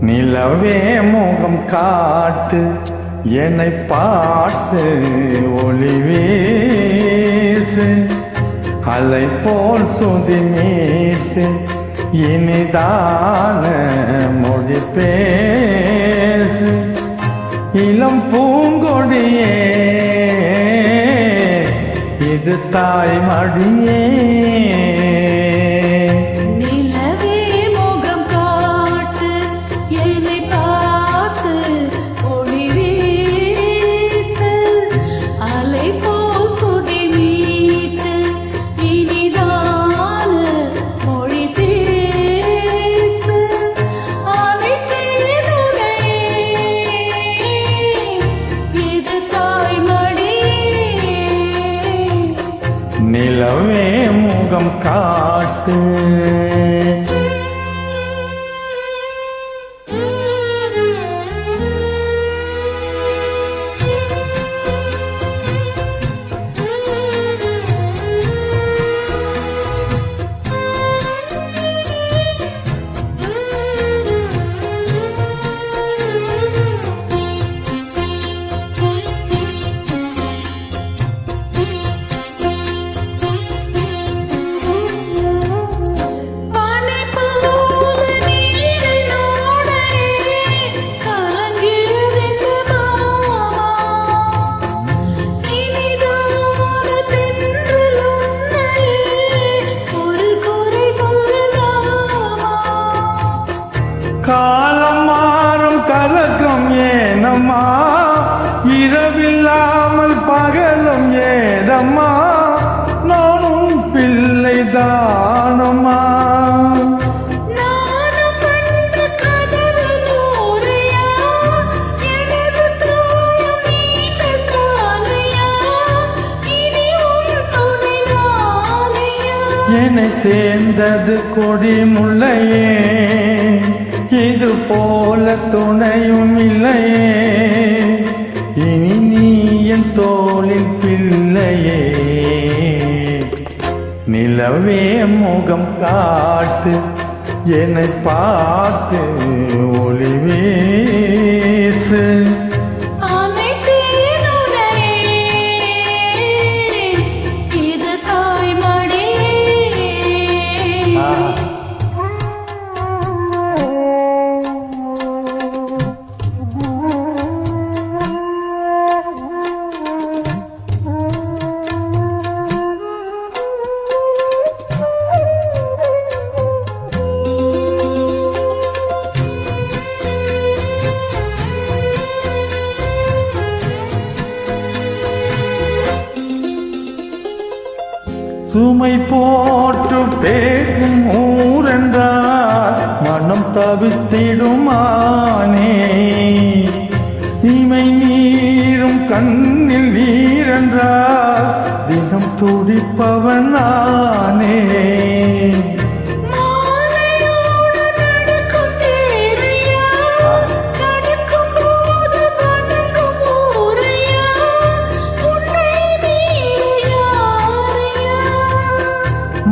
நிலவே முகம் காட்டு என்னை பார்த்து ஒளி வீசு அலை போல் சுதி மீட்டு இனிதான மொழி பேசு இளம் பூங்கொடியே இது தாய் மடியே நிலவே முகம் காட்டு காலம் மாறும் கலக்கம் ஏனம்மா இரவில்லாமல் பகலும் ஏதம்மா நானும் பிள்ளை தானம்மா என்னை சேர்ந்தது கொடி முல்லையே இது போல துணையும் இல்லையே இனி நீ என் தோளில் பிள்ளையே நிலவே முகம் காட்டு என்னை பார்த்து ஒளி வீசு சுமை போட்டு பேசும் ஊரென்றார் மனம் தவித்திடுமானே இமை நீரும் கண்ணில் நீரென்றார் தினம் துடிப்பவன் நானே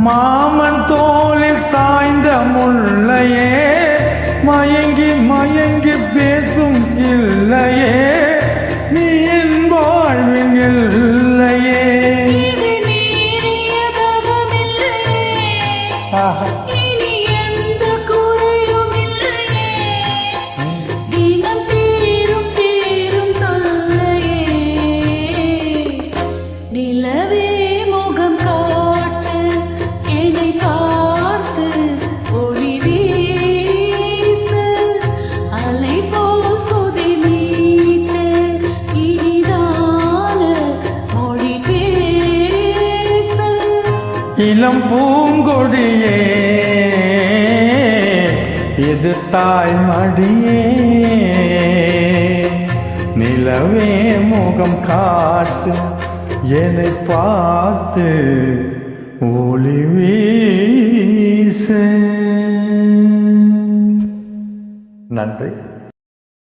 மாமன் தோளில் சாய்ந்த முல்லையே மயங்கி மயங்கி பேசும் இல்லையே நீ என் வாழ்வின் இல்லையே இளம் பூங்கொடியே இது தாய் மடியே நிலவே முகம் காட்டு என்னை பார்த்து ஒளி வீசு நன்றி.